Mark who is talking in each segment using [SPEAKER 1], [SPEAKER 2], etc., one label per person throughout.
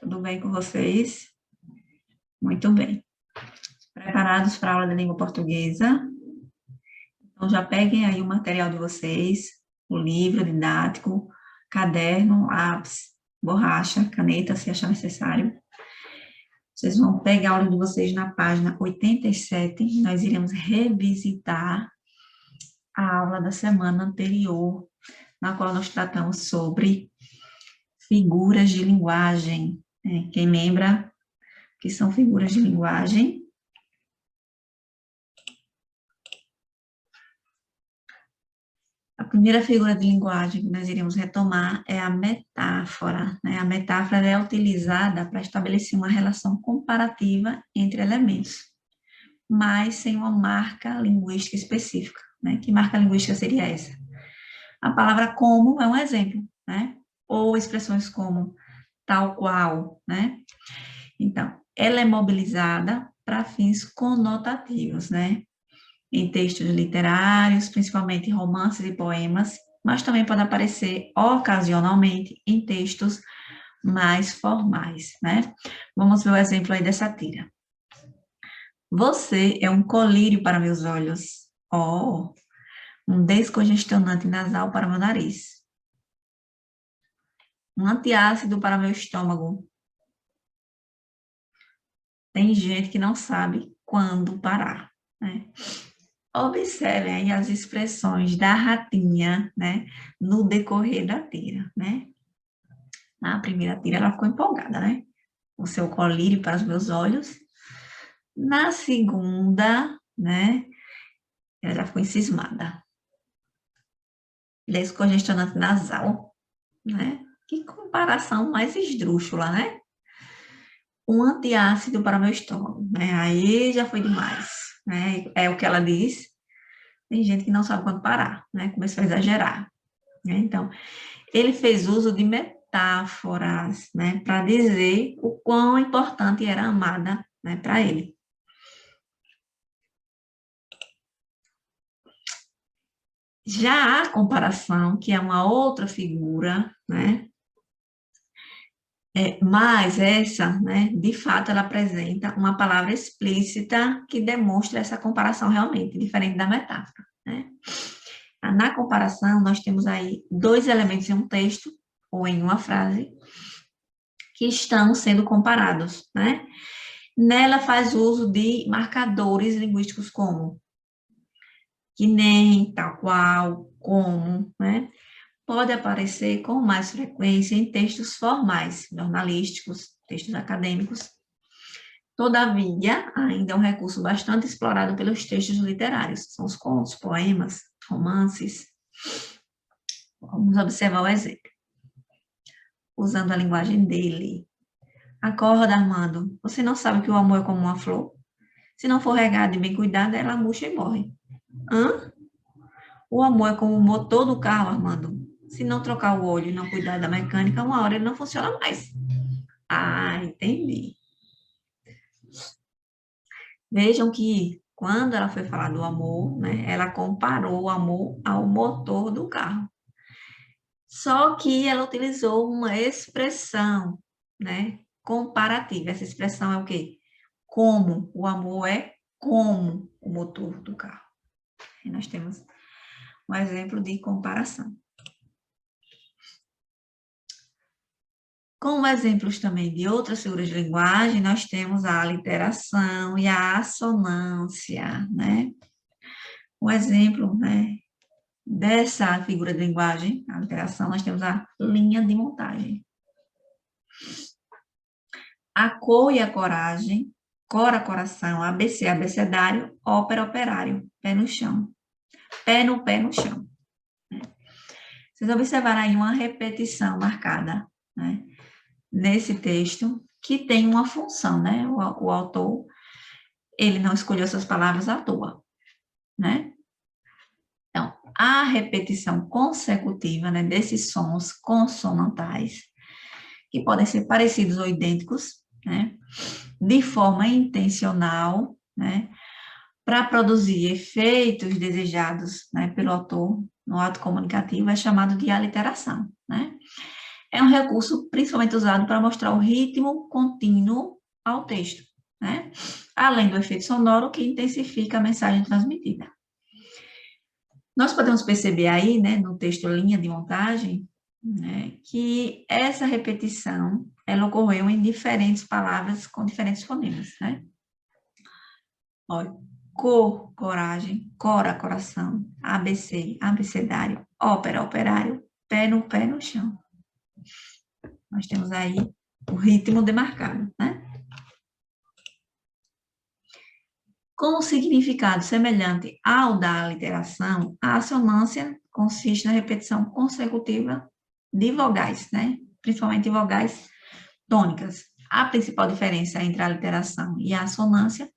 [SPEAKER 1] Tudo bem com vocês? Muito bem. Preparados para a aula de língua portuguesa? Então, já peguem aí o material de vocês, o livro didático, caderno, lápis, borracha, caneta, se achar necessário. Vocês vão pegar a aula de vocês na página 87. Nós iremos revisitar a aula da semana anterior, na qual nós tratamos sobre figuras de linguagem. Quem lembra que são figuras de linguagem? A primeira figura de linguagem que nós iremos retomar é a metáfora. A metáfora é utilizada para estabelecer uma relação comparativa entre elementos, mas sem uma marca linguística específica. Que marca linguística seria essa? A palavra como é um exemplo, ou expressões como tal qual, Então, ela é mobilizada para fins conotativos, em textos literários, principalmente romances e poemas, mas também pode aparecer ocasionalmente em textos mais formais, Vamos ver o exemplo aí dessa tira. Você é um colírio para meus olhos. Um descongestionante nasal para meu nariz. Um antiácido para meu estômago. Tem gente que não sabe quando parar, Observem aí as expressões da ratinha, no decorrer da tira, Na primeira tira, ela ficou empolgada, O seu colírio para os meus olhos. Na segunda, ela já ficou encismada. Descongestionante nasal, Que comparação mais esdrúxula, Um antiácido para meu estômago, Aí já foi demais, É o que ela diz. Tem gente que não sabe quando parar, Começou a exagerar. Então, ele fez uso de metáforas, para dizer o quão importante era a amada, para ele. Já a comparação, que é uma outra figura, mas essa, de fato, ela apresenta uma palavra explícita que demonstra essa comparação realmente, diferente da metáfora, Na comparação, nós temos aí dois elementos em um texto, ou em uma frase, que estão sendo comparados, Nela faz uso de marcadores linguísticos como que nem, tal qual, como, Pode aparecer com mais frequência em textos formais, jornalísticos, textos acadêmicos. Todavia, ainda é um recurso bastante explorado pelos textos literários, são os contos, poemas, romances. Vamos observar o exemplo. Usando a linguagem dele. Acorda, Armando. Você não sabe que o amor é como uma flor? Se não for regada e bem cuidada, ela murcha e morre. O amor é como o motor do carro, Armando. Se não trocar o óleo e não cuidar da mecânica, uma hora ele não funciona mais. Entendi. Vejam que quando ela foi falar do amor, ela comparou o amor ao motor do carro. Só que ela utilizou uma expressão, comparativa. Essa expressão é o quê? Como. O amor é como o motor do carro. E nós temos um exemplo de comparação. Como exemplos também de outras figuras de linguagem, nós temos a aliteração e a assonância, Um exemplo, dessa figura de linguagem, a aliteração, nós temos a linha de montagem. A cor e a coragem, cora, coração, ABC, abecedário, ópera, operário, pé no chão. Pé no chão. Vocês observaram aí uma repetição marcada, nesse texto, que tem uma função, O autor, ele não escolheu essas palavras à toa, Então, a repetição consecutiva, desses sons consonantais, que podem ser parecidos ou idênticos, de forma intencional, para produzir efeitos desejados, pelo autor no ato comunicativo, é chamado de aliteração, É um recurso principalmente usado para mostrar o ritmo contínuo ao texto, né? Além do efeito sonoro que intensifica a mensagem transmitida. Nós podemos perceber aí, né, no texto linha de montagem, né, que essa repetição, ela ocorreu em diferentes palavras com diferentes fonemas, né? Olha, cor, coragem, cora, coração, ABC, abecedário, ópera, operário, pé no chão. Nós temos aí o ritmo demarcado, né? Com um significado semelhante ao da aliteração, a assonância consiste na repetição consecutiva de vogais, né? Principalmente vogais tônicas. A principal diferença entre a aliteração e a assonância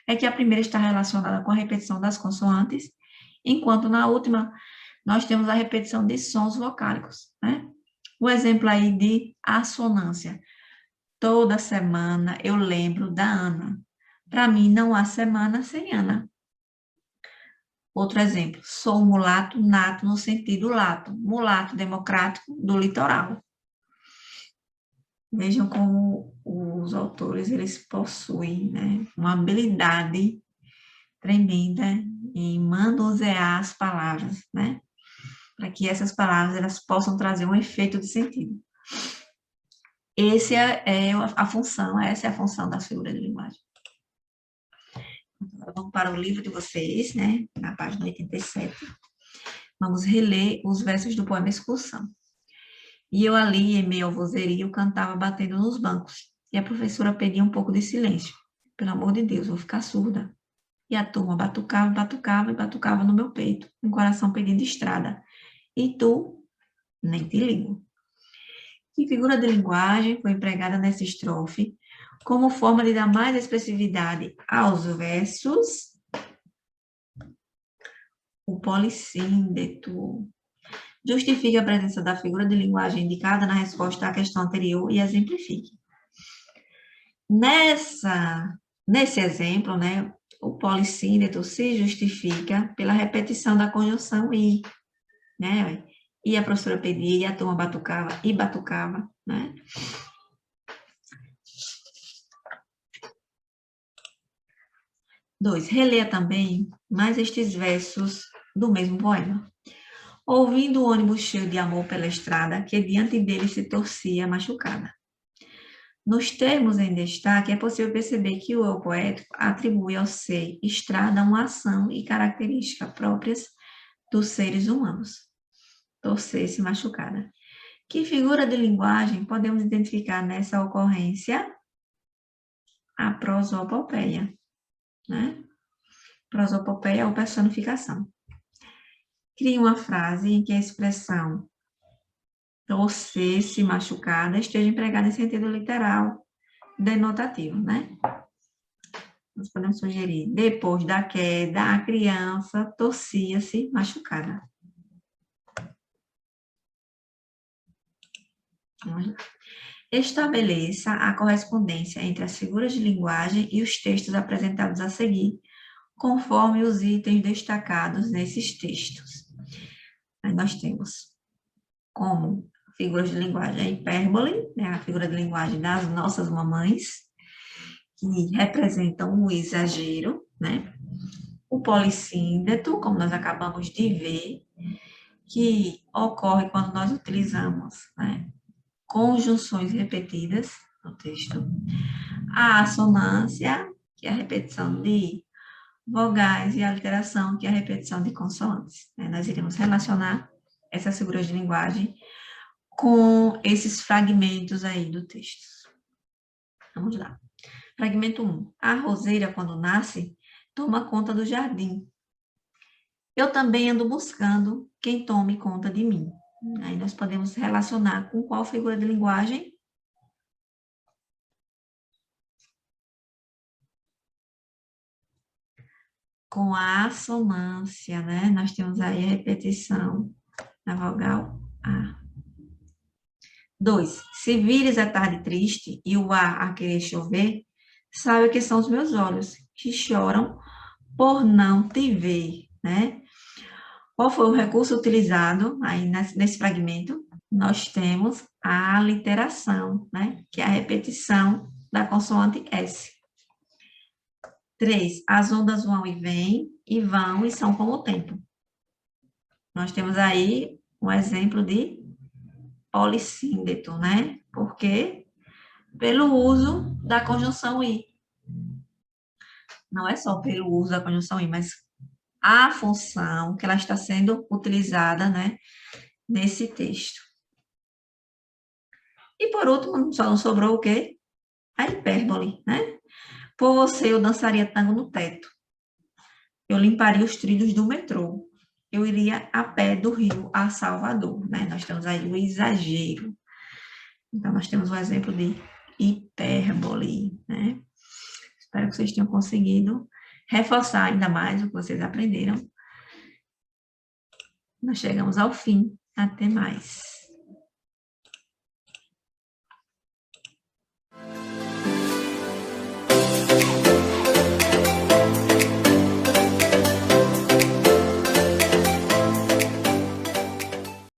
[SPEAKER 1] é que a primeira está relacionada com a repetição das consoantes, enquanto na última nós temos a repetição de sons vocálicos, né? O exemplo aí de assonância. Toda semana eu lembro da Ana. Para mim, não há semana sem Ana. Outro exemplo, sou mulato nato no sentido lato, mulato democrático do litoral. Vejam como os autores, eles possuem, né, uma habilidade tremenda em manusear as palavras, né, para que essas palavras elas possam trazer um efeito de sentido. Essa é a função das figuras de linguagem. Vamos para o livro de vocês, né, na página 87. Vamos reler os versos do poema Excursão. E eu ali, em meio ao vozerio, cantava batendo nos bancos. E a professora pedia um pouco de silêncio. Pelo amor de Deus, vou ficar surda. E a turma batucava, batucava e batucava no meu peito, um coração pedindo estrada. E tu, nem te ligo. Que figura de linguagem foi empregada nessa estrofe como forma de dar mais expressividade aos versos? O polissíndeto. Justifique a presença da figura de linguagem indicada na resposta à questão anterior e exemplifique. Nesse exemplo, né, o polissíndeto se justifica pela repetição da conjunção e, né? E a professora pedia, e a turma batucava, e batucava, né? Dois, releia também mais estes versos do mesmo poema. Ouvindo o ônibus cheio de amor pela estrada, que diante dele se torcia machucada. Nos termos em destaque, é possível perceber que o eu poético atribui ao ser estrada uma ação e característica próprias dos seres humanos. Torcer-se machucada. Que figura de linguagem podemos identificar nessa ocorrência? A prosopopeia, né? Prosopopeia ou personificação. Crie uma frase em que a expressão torcer-se machucada esteja empregada em sentido literal, denotativo, né? Nós podemos sugerir, depois da queda, a criança torcia-se machucada. Vamos lá. Estabeleça a correspondência entre as figuras de linguagem e os textos apresentados a seguir, conforme os itens destacados nesses textos. Aí nós temos como figuras de linguagem a hipérbole, né, a figura de linguagem das nossas mamães, que representam o exagero, né? O polissíndeto, como nós acabamos de ver, que ocorre quando nós utilizamos, né, conjunções repetidas no texto. A assonância, que é a repetição de vogais, e a aliteração, que é a repetição de consoantes. Né? Nós iremos relacionar essas figuras de linguagem com esses fragmentos aí do texto. Vamos lá. Fragmento 1. A roseira, quando nasce, toma conta do jardim. Eu também ando buscando quem tome conta de mim. Aí nós podemos relacionar com qual figura de linguagem? Com a assonância, né? Nós temos aí a repetição na vogal A. 2. Se vires a tarde triste e o ar a querer chover, sabe que são os meus olhos que choram por não te ver, né? Qual foi o recurso utilizado aí nesse fragmento? nós temos a aliteração, né? Que é a repetição da consoante S. 3, as ondas vão e vão e são como o tempo. Nós temos aí um exemplo de polissíndeto, né? Porque pelo uso da conjunção I. Não é só pelo uso da conjunção I, mas a função que ela está sendo utilizada, né, nesse texto. E por último, só não sobrou o quê? A hipérbole, né? Por você, eu dançaria tango no teto. Eu limparia os trilhos do metrô. Eu iria a pé do Rio a Salvador, né? Nós temos aí o exagero. Então, nós temos um exemplo de hipérbole, né? Espero que vocês tenham conseguido reforçar ainda mais o que vocês aprenderam. Nós chegamos ao fim. Até mais.